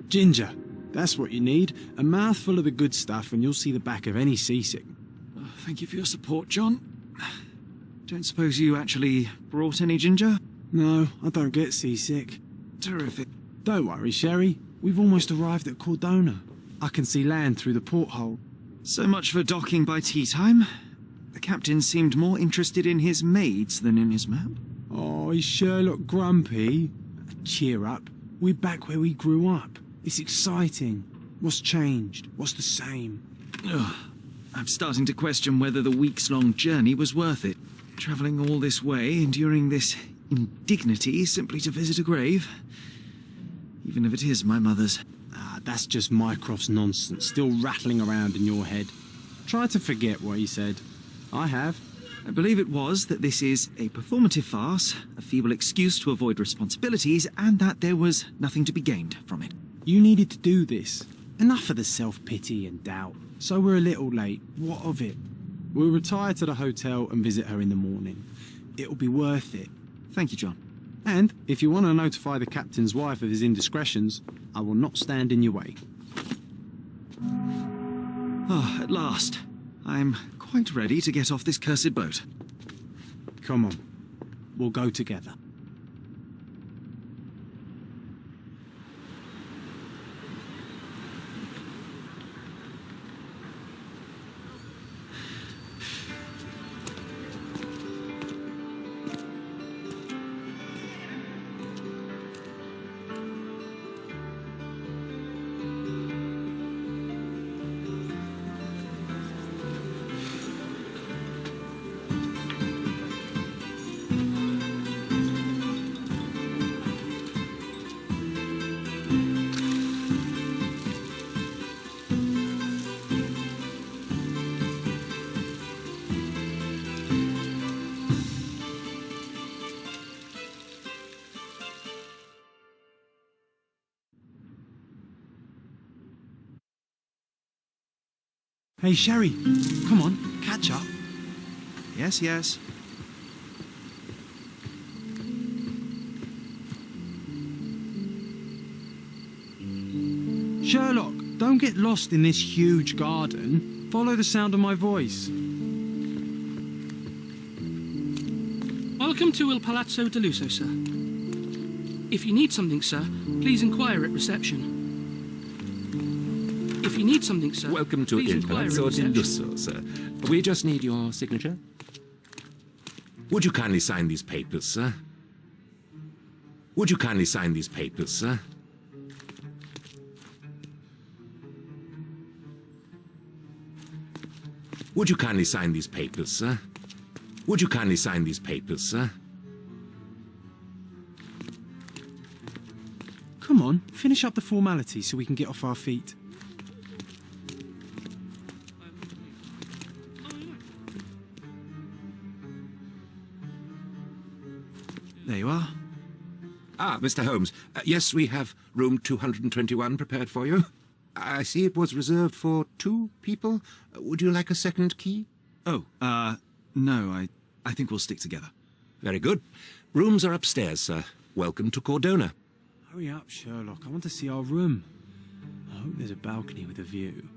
Ginger. That's what you need. A mouthful of the good stuff and you'll see the back of any seasick. Oh, thank you for your support, John. Don't suppose you actually brought any ginger? No, I don't get seasick. Terrific. Don't worry, Sherry. We've almost arrived at Cordona. I can see land through the porthole. So much for docking by tea time. The captain seemed more interested in his maids than in his map. Oh, is Sherlock grumpy? Cheer up. We're back where we grew up. It's exciting. What's changed? What's the same? Ugh. I'm starting to question whether the weeks-long journey was worth it. Travelling all this way, enduring this indignity simply to visit a grave. Even if it is my mother's. Ah, that's just Mycroft's nonsense, still rattling around in your head. Try to forget what he said. I have. I believe it was that this is a performative farce, a feeble excuse to avoid responsibilities, and that there was nothing to be gained from it. You needed to do this. Enough of the self-pity and doubt. So we're a little late. What of it? We'll retire to the hotel and visit her in the morning. It'll be worth it. Thank you, John. And if you want to notify the captain's wife of his indiscretions, I will not stand in your way. Ah, at last. I'm quite ready to get off this cursed boat. Come on. We'll go together. Hey, Sherry, come on, catch up. Yes, yes. Sherlock, don't get lost in this huge garden. Follow the sound of my voice. Welcome to Il Palazzo de Lusso, sir. If you need something, sir, please inquire at reception. If you need something, sir, Welcome to please Il inquire at Palazzo di reception. Lusso, sir. We just need your signature. Would you kindly sign these papers, sir? Would you kindly sign these papers, sir? Would you kindly sign these papers, sir? Would you kindly sign these papers, sir? Come on, finish up the formalities so we can get off our feet. There you are. Ah, Mr. Holmes. Yes, we have room 221 prepared for you. I see it was reserved for 2 people. Would you like a second key? Oh, no, I think we'll stick together. Very good. Rooms are upstairs, sir. Welcome to Cordona. Hurry up, Sherlock. I want to see our room. I hope there's a balcony with a view.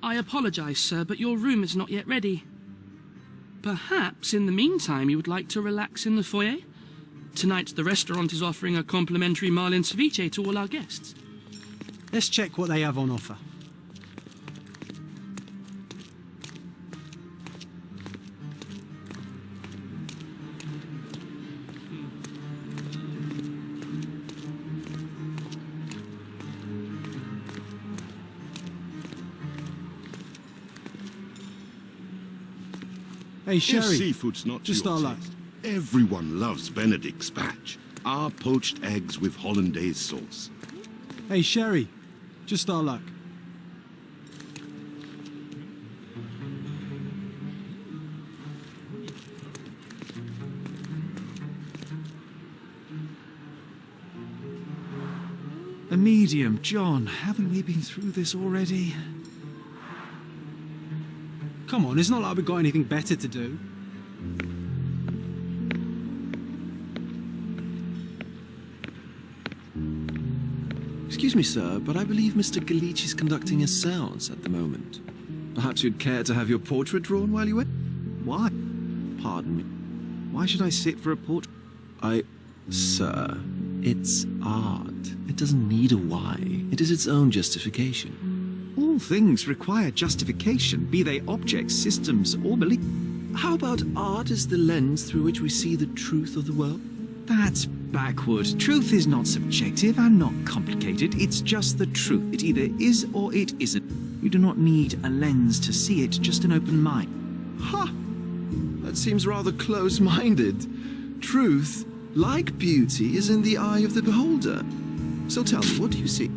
I apologize, sir, but your room is not yet ready. Perhaps, in the meantime, you would like to relax in the foyer? Tonight, the restaurant is offering a complimentary marlin ceviche to all our guests. Let's check what they have on offer. Hey, Sherry. If seafood's not Just your our luck. taste, everyone loves Benedict's batch. Our poached eggs with hollandaise sauce. Hey, Sherry. Just our luck. A medium, John. Haven't we been through this already? Come on, it's not like we've got anything better to do. Excuse me, sir, but I believe Mr. Galici is conducting a séance at the moment. Perhaps you'd care to have your portrait drawn while you wait? Why? Pardon me. Why should I sit for a portrait? Sir, it's art. It doesn't need a why. It is its own justification. All things require justification, be they objects, systems, or beliefs. How about art as the lens through which we see the truth of the world? That's backward. Truth is not subjective and not complicated. It's just the truth. It either is or it isn't. You do not need a lens to see it, just an open mind. Ha! That seems rather close-minded. Truth, like beauty, is in the eye of the beholder. So tell me, what do you see?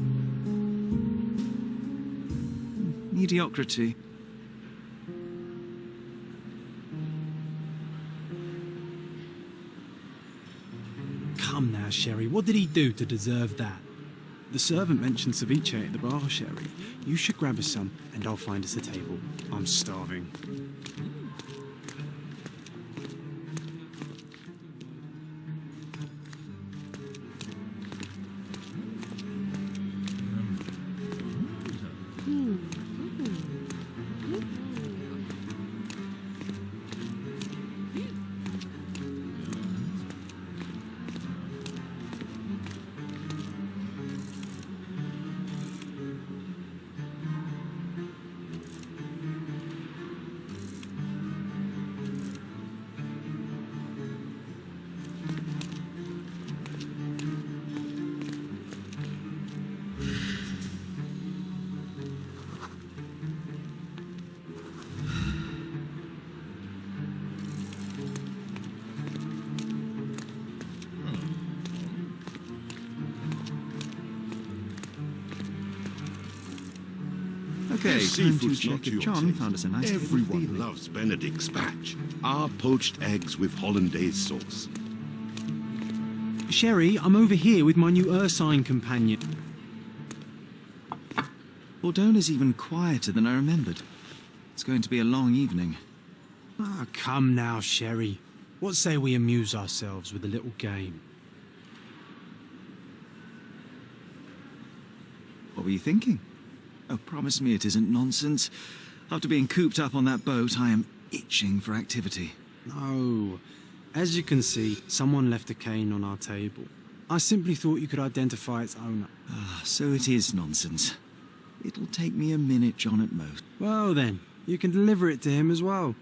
Mediocrity. Come now, Sherry. What did he do to deserve that? The servant mentioned ceviche at the bar, Sherry. You should grab us some, and I'll find us a table. I'm starving. Okay, If time to seafood's not check to if your John taste, found us a nice everyone little loves Benedict's batch. Our poached eggs with hollandaise sauce. Sherry, I'm over here with my new Ursine companion. Bordona's even quieter than I remembered. It's going to be a long evening. Ah, come now, Sherry. What say we amuse ourselves with a little game? What were you thinking? Oh, promise me it isn't nonsense. After being cooped up on that boat, I am itching for activity. No. As you can see, someone left a cane on our table. I simply thought you could identify its owner. Ah, so it is nonsense. It'll take me a minute, John, at most. Well then, you can deliver it to him as well.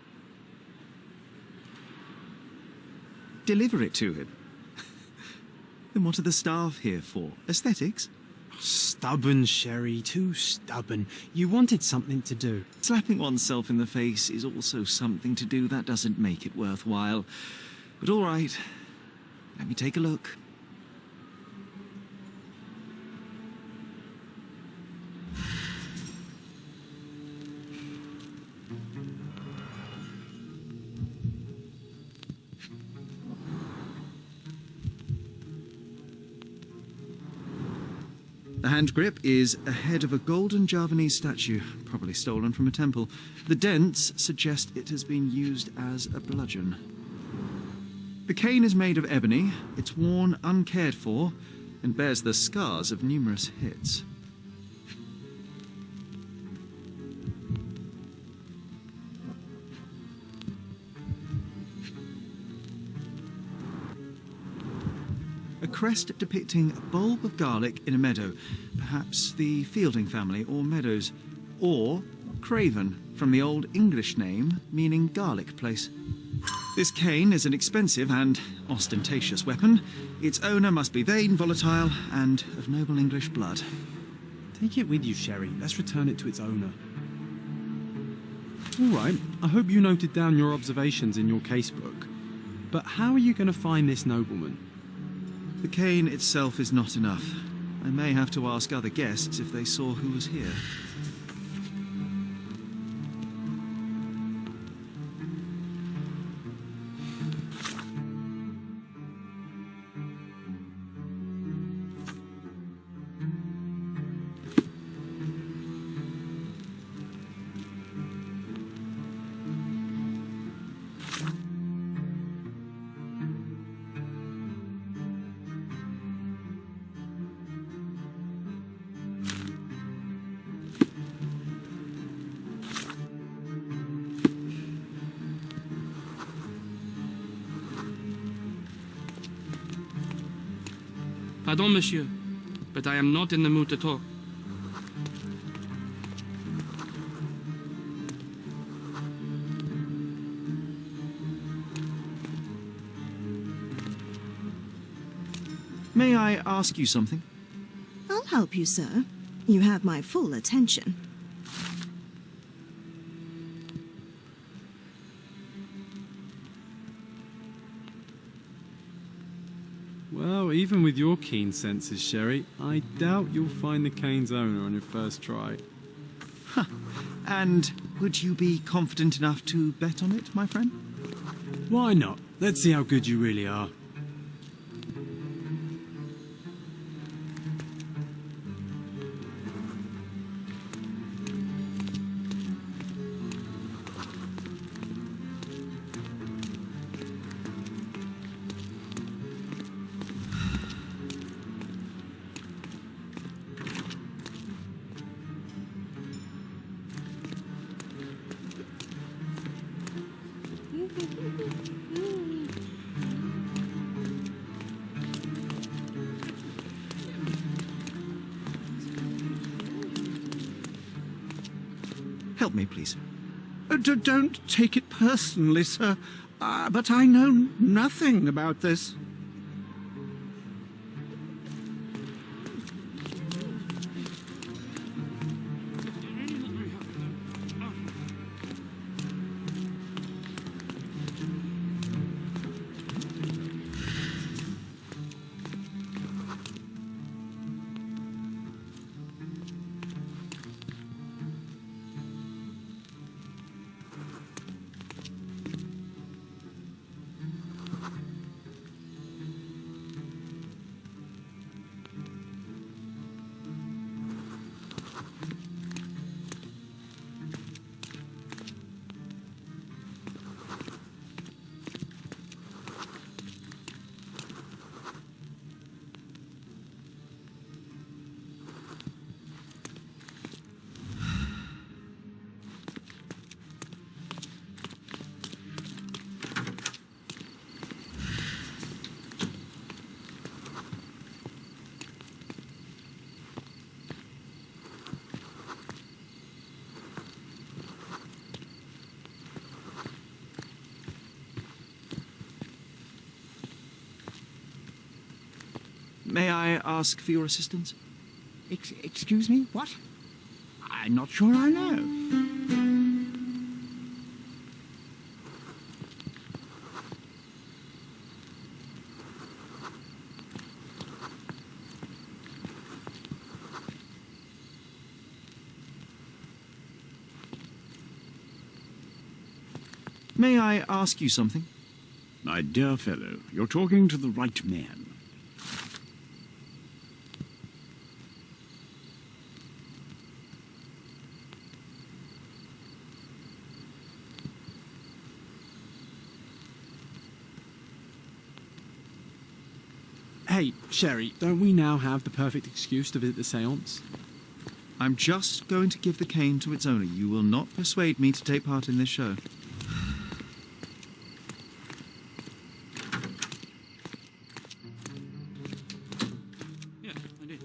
Deliver it to him? Then what are the staff here for? Aesthetics? Stubborn, Sherry, too stubborn. You wanted something to do. Slapping oneself in the face is also something to do. That doesn't make it worthwhile. But all right, let me take a look. The hand grip is a head of a golden Javanese statue, probably stolen from a temple. The dents suggest it has been used as a bludgeon. The cane is made of ebony, it's worn uncared for, and bears the scars of numerous hits. A crest depicting a bulb of garlic in a meadow, perhaps the Fielding family or Meadows, or Craven, from the Old English name meaning garlic place. This cane is an expensive and ostentatious weapon. Its owner must be vain, volatile, and of noble English blood. Take it with you, Sherry. Let's return it to its owner. All right, I hope you noted down your observations in your casebook. But how are you going to find this nobleman? The cane itself is not enough. I may have to ask other guests if they saw who was here. Pardon, monsieur, but I am not in the mood to talk. May I ask you something? I'll help you, sir. You have my full attention. Well, even with your keen senses, Sherry, I doubt you'll find the cane's owner on your first try. And would you be confident enough to bet on it, my friend? Why not? Let's see how good you really are. Help me, please. Don't take it personally, sir. But I know nothing about this. May I ask for your assistance? Excuse me? What? I'm not sure I know. May I ask you something? My dear fellow, you're talking to the right man. Hey, Sherry, don't we now have the perfect excuse to visit the séance? I'm just going to give the cane to its owner. You will not persuade me to take part in this show. Yeah, I did.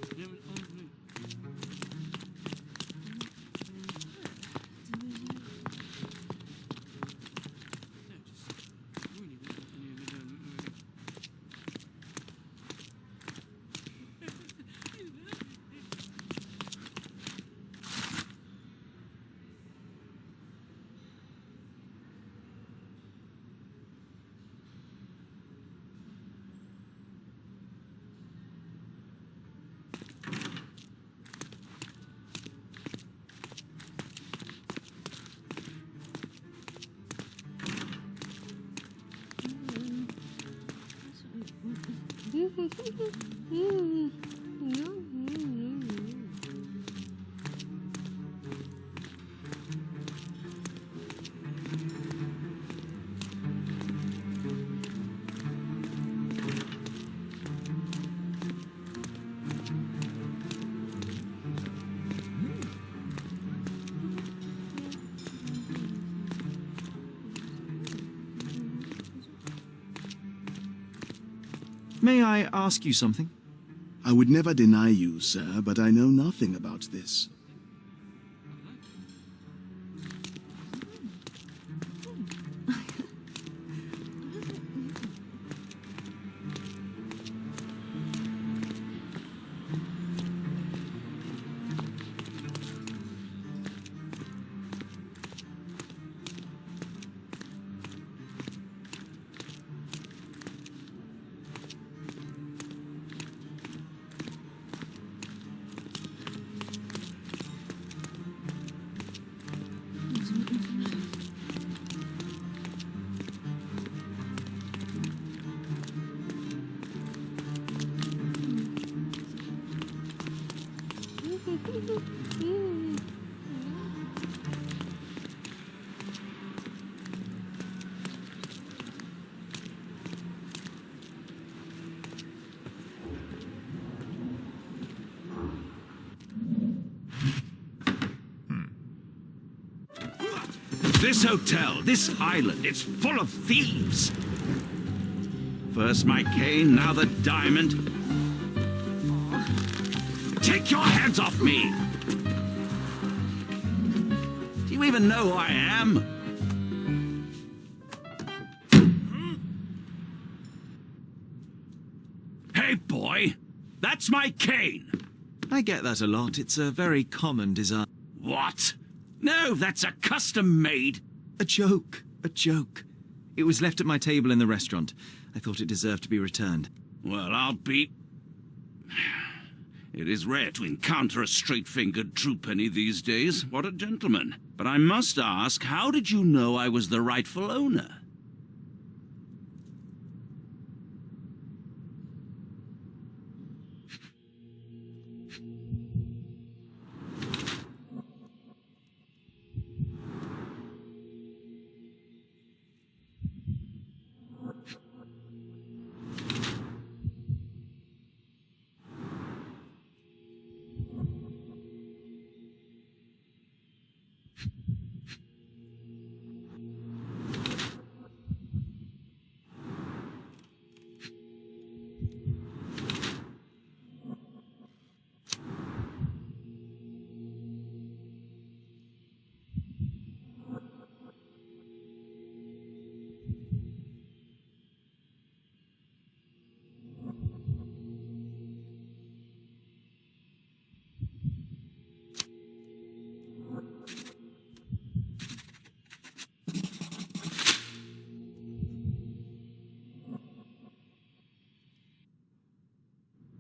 May I ask you something? I would never deny you, sir, but I know nothing about this. This hotel, this island, it's full of thieves. First my cane, now the diamond. Take your hands off me! Do you even know who I am? Hey, boy! That's my cane! I get that a lot. It's a very common design. What? No, that's a custom-made. A joke. A joke. It was left at my table in the restaurant. I thought it deserved to be returned. Well, I'll be... It is rare to encounter a straight-fingered true penny these days. What a gentleman. But I must ask, how did you know I was the rightful owner?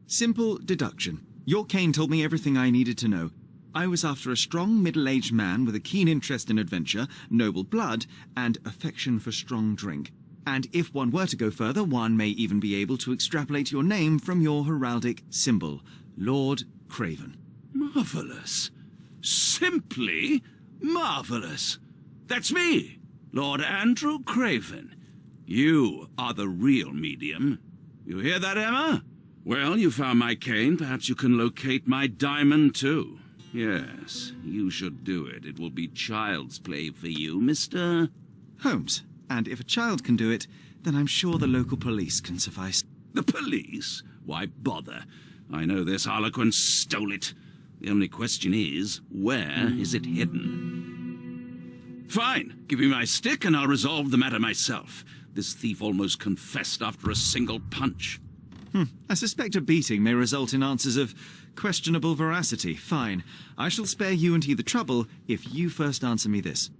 Simple deduction. Your cane told me everything I needed to know. I was after a strong, middle-aged man with a keen interest in adventure, noble blood, and affection for strong drink. And if one were to go further, one may even be able to extrapolate your name from your heraldic symbol, Lord Craven. Marvelous. Simply marvelous. That's me, Lord Andrew Craven. You are the real medium. You hear that, Emma? Well, you found my cane. Perhaps you can locate my diamond, too. Yes, you should do it. It will be child's play for you, Mr. Holmes. And if a child can do it, then I'm sure the local police can suffice. The police? Why bother? I know this harlequin stole it. The only question is, where is it hidden? Fine. Give me my stick and I'll resolve the matter myself. This thief almost confessed after a single punch. I suspect a beating may result in answers of questionable veracity. Fine. I shall spare you and he the trouble if you first answer me this.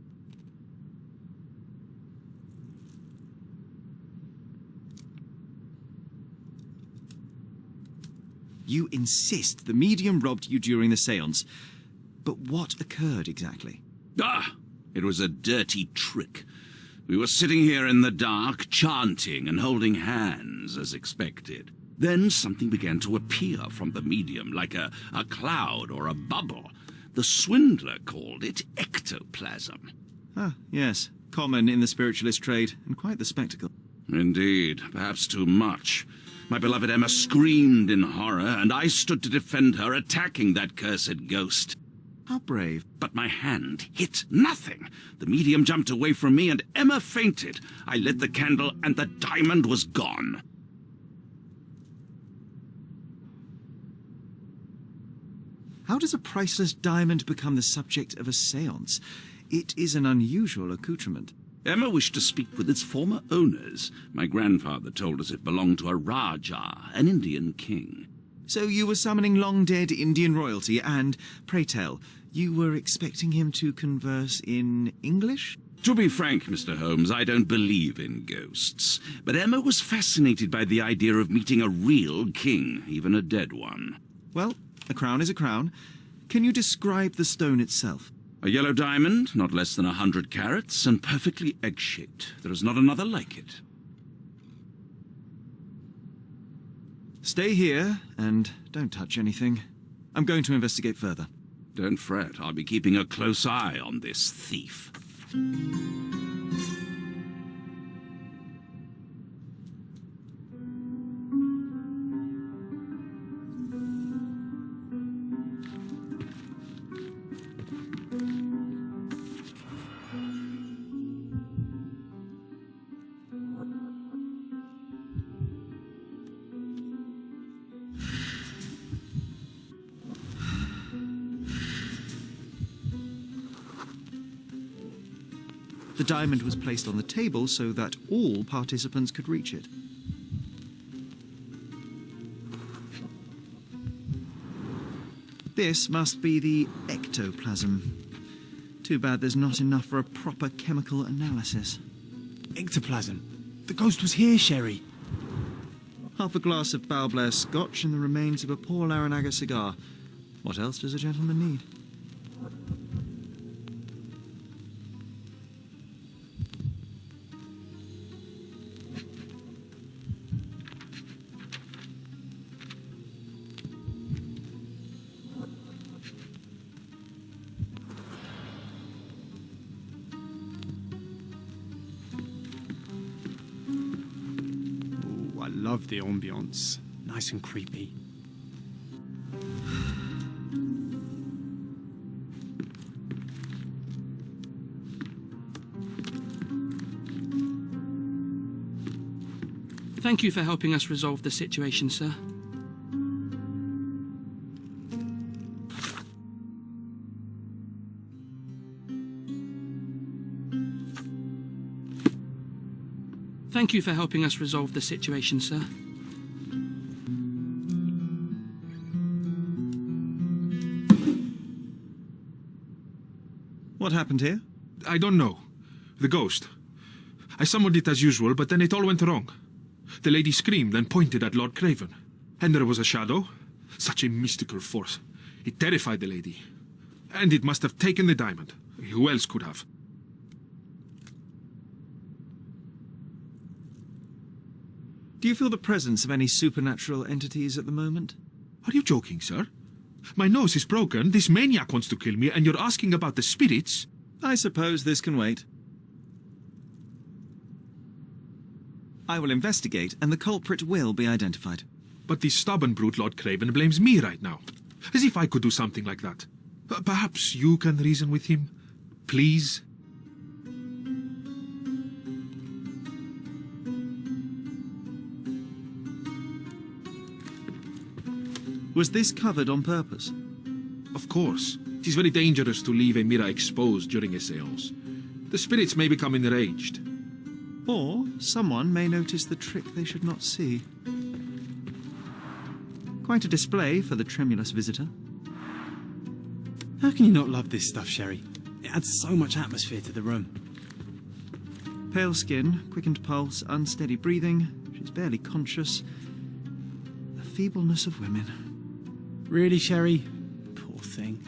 You insist the medium robbed you during the séance. But what occurred exactly? It was a dirty trick. We were sitting here in the dark, chanting and holding hands, as expected. Then something began to appear from the medium, like a cloud or a bubble. The swindler called it ectoplasm. Ah, yes. Common in the spiritualist trade, and quite the spectacle. Indeed, perhaps too much. My beloved Emma screamed in horror, and I stood to defend her, attacking that cursed ghost. How brave. But my hand hit nothing. The medium jumped away from me, and Emma fainted. I lit the candle, and the diamond was gone. How does a priceless diamond become the subject of a séance? It is an unusual accoutrement. Emma wished to speak with its former owners. My grandfather told us it belonged to a Rajah, an Indian king. So you were summoning long-dead Indian royalty, and, pray tell, you were expecting him to converse in English? To be frank, Mr. Holmes, I don't believe in ghosts. But Emma was fascinated by the idea of meeting a real king, even a dead one. Well, a crown is a crown. Can you describe the stone itself? A yellow diamond, not less than 100 carats, and perfectly egg-shaped. There is not another like it. Stay here, and don't touch anything. I'm going to investigate further. Don't fret, I'll be keeping a close eye on this thief. The diamond was placed on the table so that all participants could reach it. This must be the ectoplasm. Too bad there's not enough for a proper chemical analysis. Ectoplasm. The ghost was here, Sherry. Half a glass of Balblair scotch and the remains of a poor Laranaga cigar. What else does a gentleman need? I love the ambience. Nice and creepy. Thank you for helping us resolve the situation, sir. Thank you for helping us resolve the situation, sir. What happened here? I don't know. The ghost. I summoned it as usual, but then it all went wrong. The lady screamed and pointed at Lord Craven. And there was a shadow. Such a mystical force. It terrified the lady. And it must have taken the diamond. Who else could have? Do you feel the presence of any supernatural entities at the moment? Are you joking, sir? My nose is broken, this maniac wants to kill me, and you're asking about the spirits? I suppose this can wait. I will investigate, and the culprit will be identified. But this stubborn brute Lord Craven blames me right now. As if I could do something like that. Perhaps you can reason with him? Please? Was this covered on purpose? Of course. It is very dangerous to leave a mirror exposed during a séance. The spirits may become enraged. Or someone may notice the trick they should not see. Quite a display for the tremulous visitor. How can you not love this stuff, Sherry? It adds so much atmosphere to the room. Pale skin, quickened pulse, unsteady breathing. She's barely conscious. The feebleness of women. Really, Sherry? Poor thing.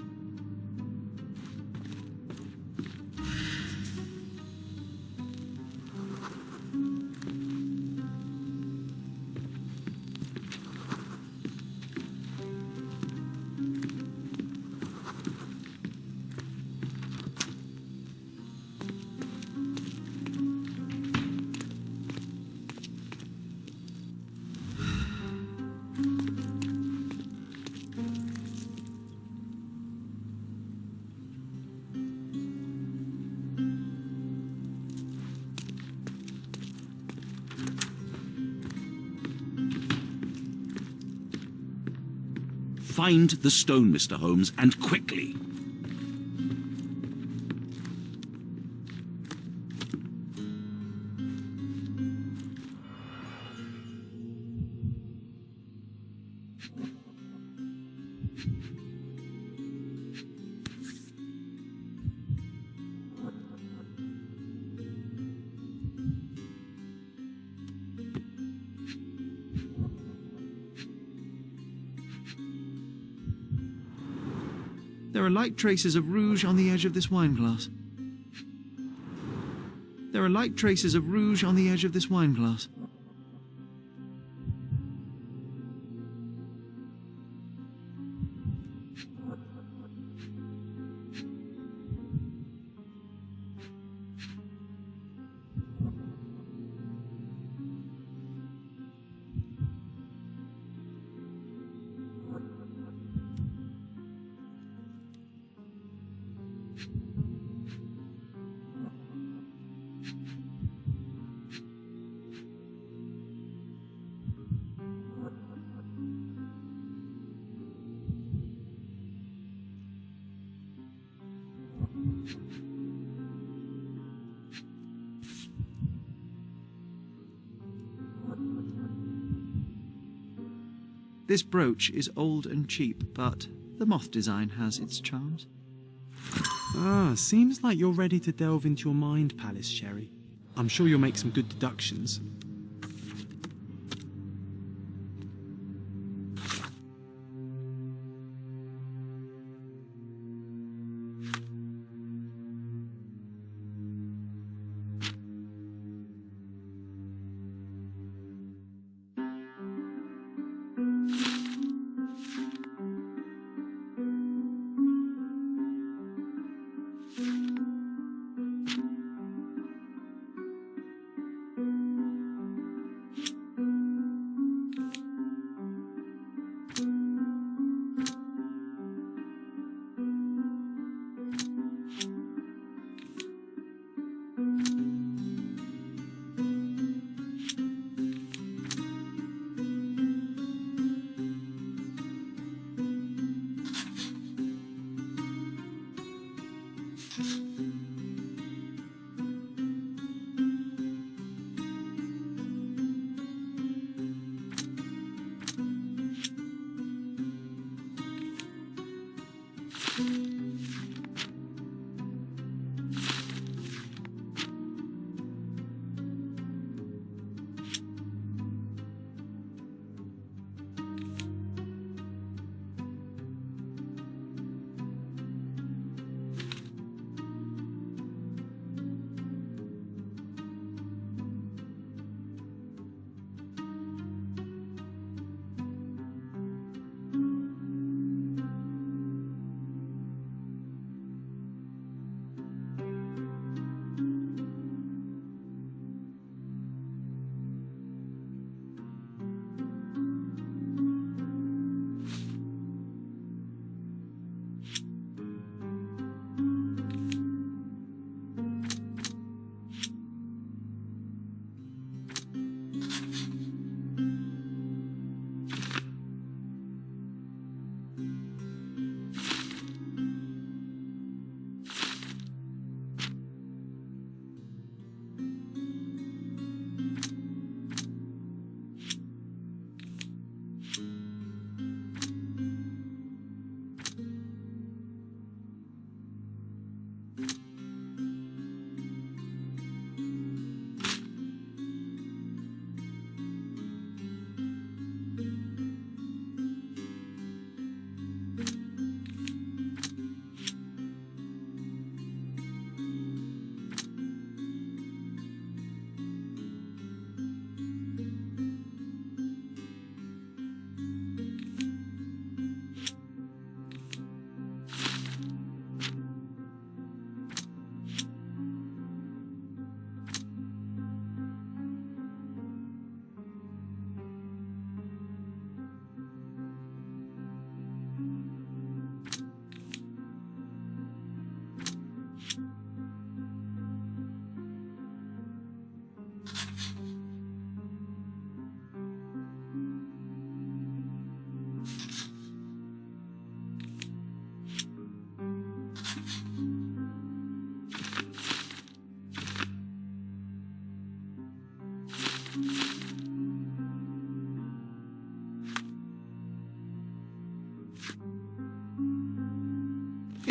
Find the stone, Mr. Holmes, and quickly. There are light traces of rouge on the edge of this wine glass. There are light traces of rouge on the edge of this wine glass. This brooch is old and cheap, but the moth design has its charms. Ah, seems like you're ready to delve into your mind palace, Sherry. I'm sure you'll make some good deductions.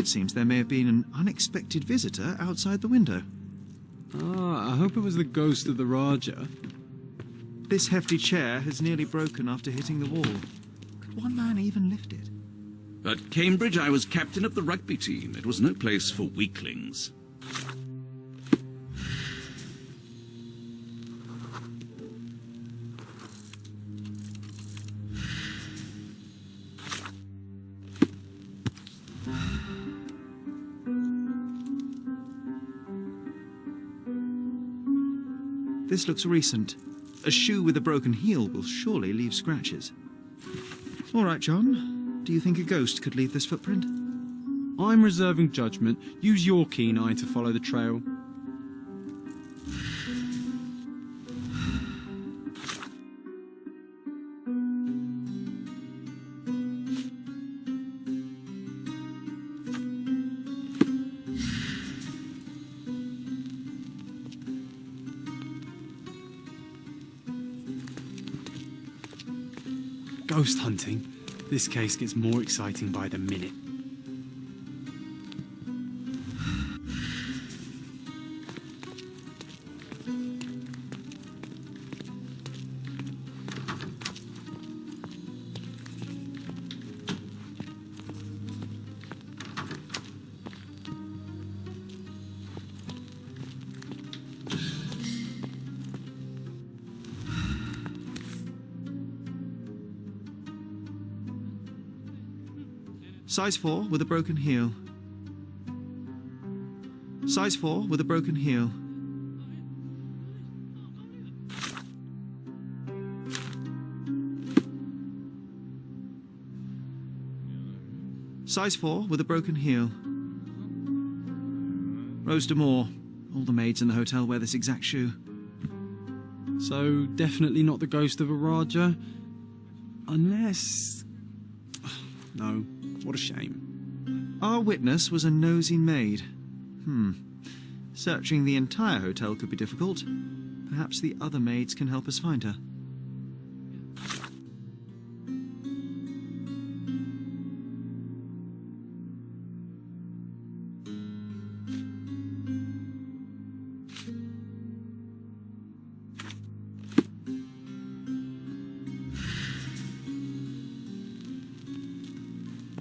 It seems there may have been an unexpected visitor outside the window. Ah, I hope it was the ghost of the Raja. This hefty chair has nearly broken after hitting the wall. Could one man even lift it? At Cambridge, I was captain of the rugby team. It was no place for weaklings. This looks recent. A shoe with a broken heel will surely leave scratches. All right, John. Do you think a ghost could leave this footprint? I'm reserving judgment. Use your keen eye to follow the trail. Ghost hunting. This case gets more exciting by the minute. Size 4 with a broken heel. Size 4 with a broken heel. Size 4 with a broken heel. Rose D'Amour. All the maids in the hotel wear this exact shoe. So, definitely not the ghost of a Raja. Unless... No, what a shame. Our witness was a nosy maid. Searching the entire hotel could be difficult. Perhaps the other maids can help us find her.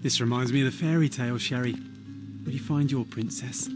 This reminds me of the fairy tale, Sherry. Where do you find your princess?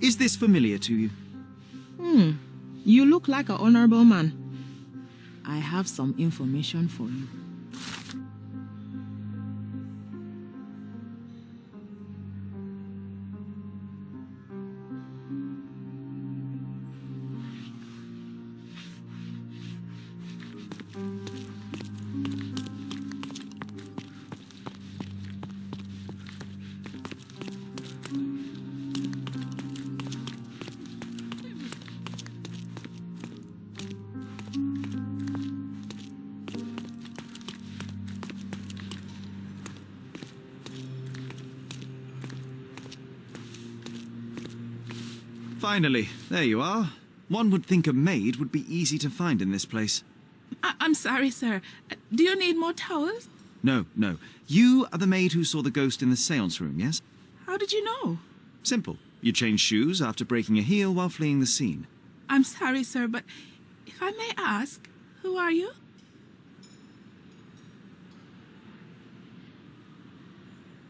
Is this familiar to you? You look like an honorable man. I have some information for you. Finally, there you are. One would think a maid would be easy to find in this place. I'm sorry, sir. Do you need more towels? No. You are the maid who saw the ghost in the seance room, yes? How did you know? Simple. You changed shoes after breaking a heel while fleeing the scene. I'm sorry, sir, but if I may ask, who are you?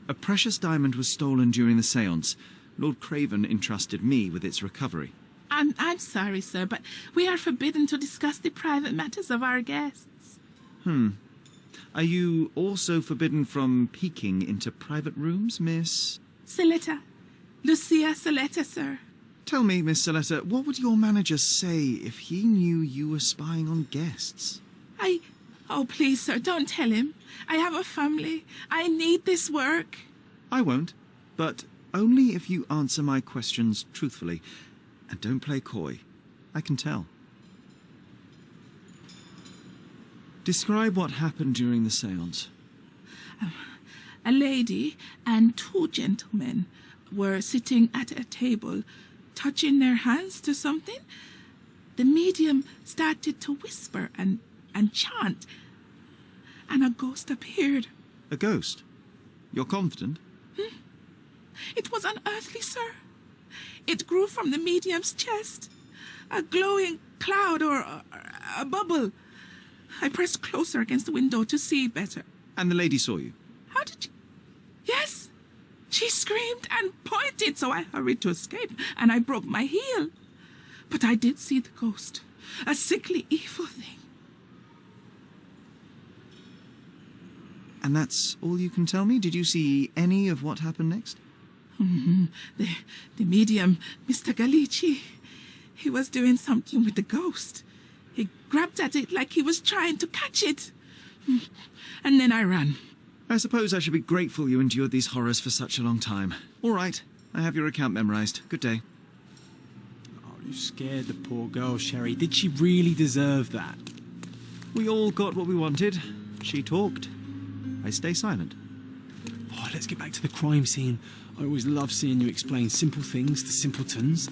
A precious diamond was stolen during the seance. Lord Craven entrusted me with its recovery. I'm sorry, sir, but we are forbidden to discuss the private matters of our guests. Are you also forbidden from peeking into private rooms, Miss... Saletta. Lucia Saletta, sir. Tell me, Miss Saletta, what would your manager say if he knew you were spying on guests? Oh, please, sir, don't tell him. I have a family. I need this work. I won't, but Only if you answer my questions truthfully. And don't play coy. I can tell. Describe what happened during the séance. A lady and two gentlemen were sitting at a table, touching their hands to something. The medium started to whisper and chant, and a ghost appeared. A ghost? You're confident? It was unearthly, sir. It grew from the medium's chest, a glowing cloud or a bubble. I pressed closer against the window to see better. And the lady saw you? How did you... Yes. She screamed and pointed, so I hurried to escape, and I broke my heel. But I did see the ghost, a sickly, evil thing. And that's all you can tell me? Did you see any of what happened next? The medium, Mr. Galici, he was doing something with the ghost. He grabbed at it like he was trying to catch it. And then I ran. I suppose I should be grateful you endured these horrors for such a long time. All right, I have your account memorized. Good day. Oh, you scared the poor girl, Sherry. Did she really deserve that? We all got what we wanted. She talked. I stay silent. Oh, let's get back to the crime scene. I always love seeing you explain simple things to simpletons.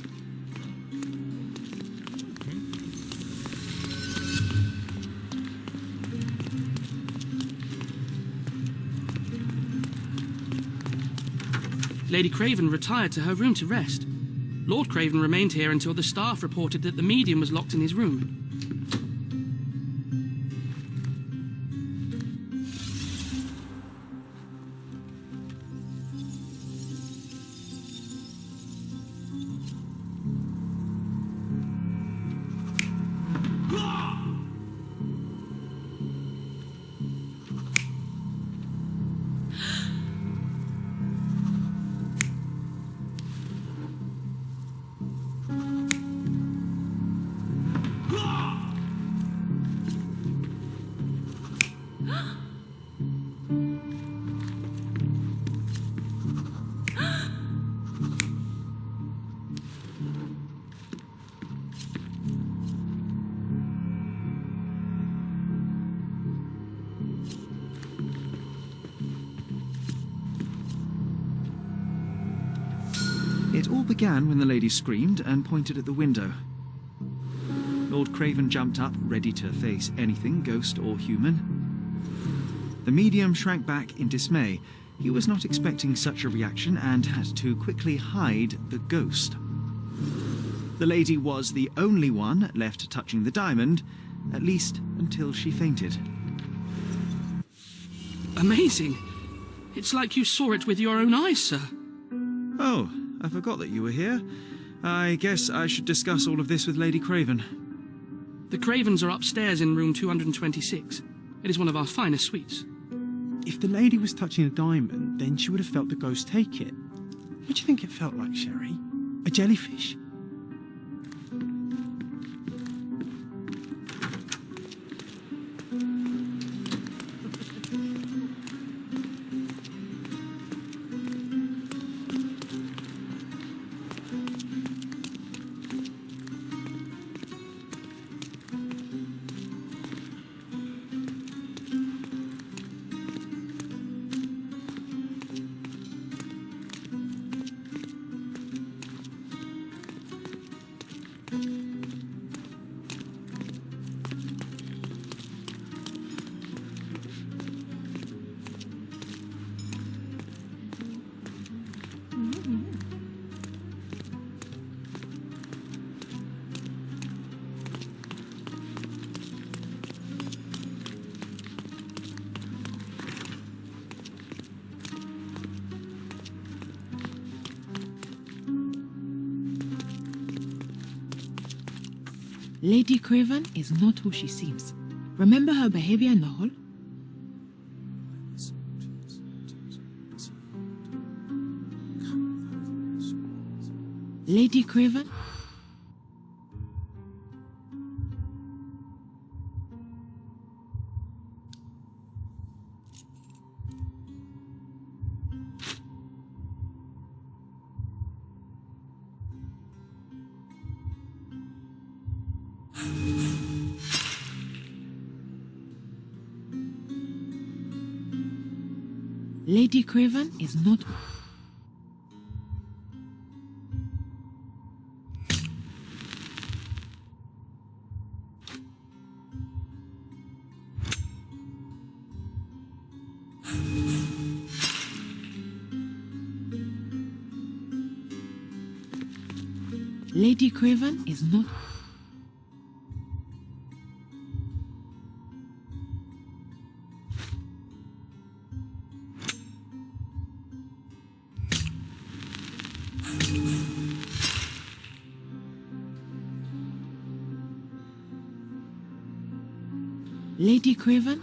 Lady Craven retired to her room to rest. Lord Craven remained here until the staff reported that the medium was locked in his room. It all began when the lady screamed and pointed at the window. Lord Craven jumped up, ready to face anything, ghost or human. The medium shrank back in dismay. He was not expecting such a reaction and had to quickly hide the ghost. The lady was the only one left touching the diamond, at least until she fainted. Amazing. It's like you saw it with your own eyes, sir. Oh, I forgot that you were here. I guess I should discuss all of this with Lady Craven. The Cravens are upstairs in room 226. It is one of our finest suites. If the lady was touching a diamond, then she would have felt the ghost take it. What do you think it felt like, Sherry? A jellyfish? Lady Craven is not who she seems. Remember her behavior in the hall? Lady Craven? Lady Craven is not... Lady Craven is not... Lady Craven?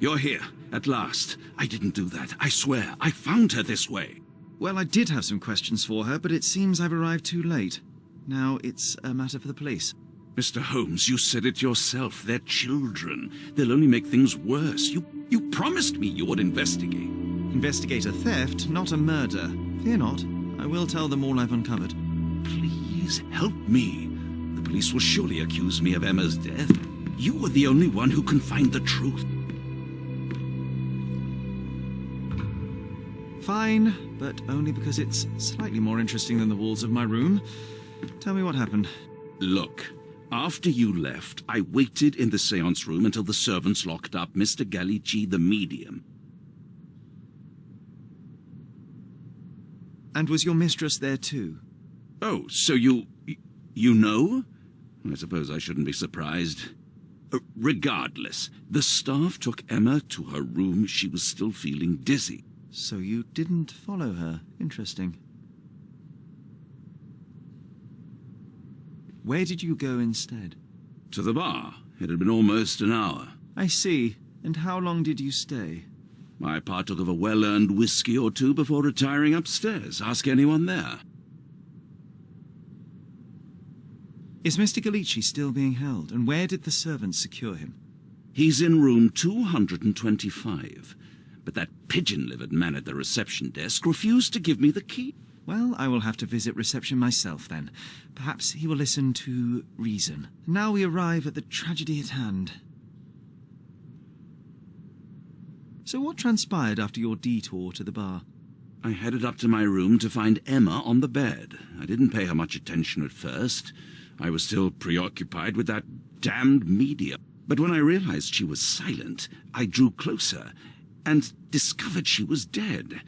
You're here, at last. I didn't do that. I swear, I found her this way. Well, I did have some questions for her, but it seems I've arrived too late. Now it's a matter for the police. Mr. Holmes, you said it yourself. They're children. They'll only make things worse. You promised me you would investigate. Investigate a theft, not a murder. Fear not. I will tell them all I've uncovered. Please help me. The police will surely accuse me of Emma's death. You are the only one who can find the truth. Fine, but only because it's slightly more interesting than the walls of my room. Tell me what happened. Look, after you left, I waited in the seance room until the servants locked up Mr. Gallici, the medium. And was your mistress there too? Oh, so you know? I suppose I shouldn't be surprised. Regardless, the staff took Emma to her room. She was still feeling dizzy. So you didn't follow her. Interesting. Where did you go instead? To the bar. It had been almost an hour. I see. And how long did you stay? I partook of a well-earned whiskey or two before retiring upstairs. Ask anyone there. Is Mr. Gallici still being held? And where did the servants secure him? He's in room 225. But that pigeon-livered man at the reception desk refused to give me the key. Well, I will have to visit reception myself, then. Perhaps he will listen to reason. Now we arrive at the tragedy at hand. So what transpired after your detour to the bar? I headed up to my room to find Emma on the bed. I didn't pay her much attention at first. I was still preoccupied with that damned medium. But when I realized she was silent, I drew closer and discovered she was dead.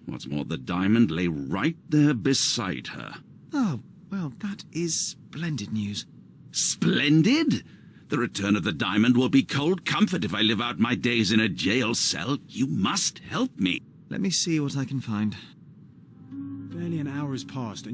What's more, the diamond lay right there beside her. Oh, well, that is splendid news. Splendid? The return of the diamond will be cold comfort if I live out my days in a jail cell. You must help me. Let me see what I can find. Barely an hour has passed, and